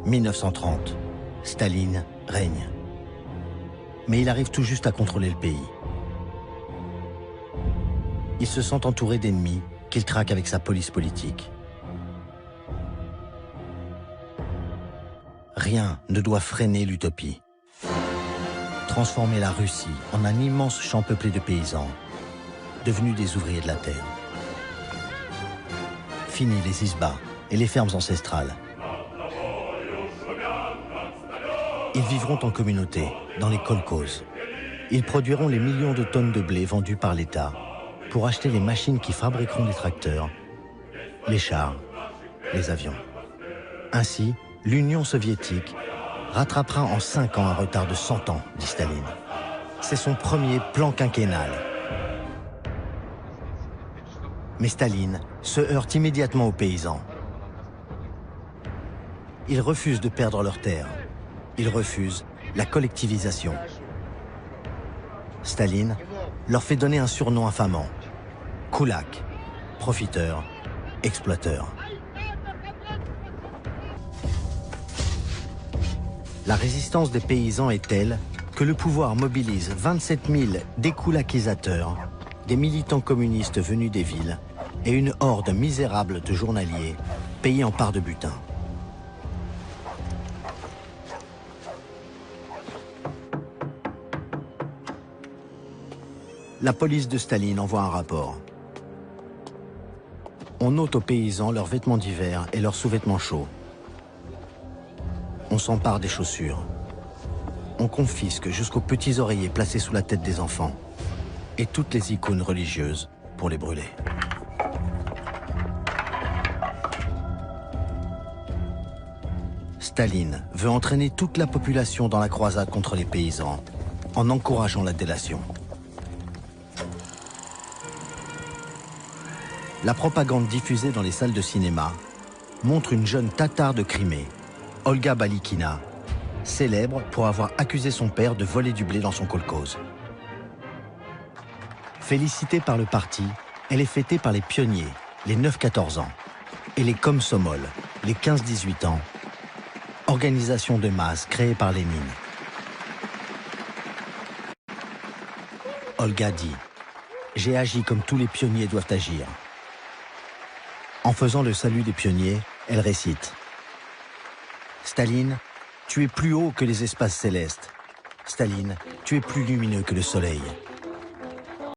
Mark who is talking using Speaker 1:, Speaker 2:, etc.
Speaker 1: 1930. Staline règne. Mais il arrive tout juste à contrôler le pays. Il se sent entouré d'ennemis qu'il traque avec sa police politique. Rien ne doit freiner l'utopie. Transformer la Russie en un immense champ peuplé de paysans, devenus des ouvriers de la terre. Fini les isbas et les fermes ancestrales. Ils vivront en communauté, dans les kolkhozes. Ils produiront les millions de tonnes de blé vendus par l'État pour acheter les machines qui fabriqueront les tracteurs, les chars, les avions. Ainsi, l'Union soviétique rattrapera en 5 ans un retard de 100 ans, dit Staline. C'est son premier plan quinquennal. Mais Staline se heurte immédiatement aux paysans. Ils refusent de perdre leurs terres. Ils refusent la collectivisation. Staline leur fait donner un surnom infamant. Koulak, profiteur, exploiteur. La résistance des paysans est telle que le pouvoir mobilise 27 000 dékoulakisateurs, des militants communistes venus des villes et une horde misérable de journaliers payés en part de butin. La police de Staline envoie un rapport. On ôte aux paysans leurs vêtements d'hiver et leurs sous-vêtements chauds. On s'empare des chaussures. On confisque jusqu'aux petits oreillers placés sous la tête des enfants et toutes les icônes religieuses pour les brûler. Staline veut entraîner toute la population dans la croisade contre les paysans en encourageant la délation. La propagande diffusée dans les salles de cinéma montre une jeune tatare de Crimée, Olga Balikina, célèbre pour avoir accusé son père de voler du blé dans son kolkhoze. Félicitée par le parti, elle est fêtée par les pionniers, les 9-14 ans, et les komsomols, les 15-18 ans, organisation de masse créée par Lénine. Olga dit « J'ai agi comme tous les pionniers doivent agir ». En faisant le salut des pionniers, elle récite « Staline, tu es plus haut que les espaces célestes. Staline, tu es plus lumineux que le soleil.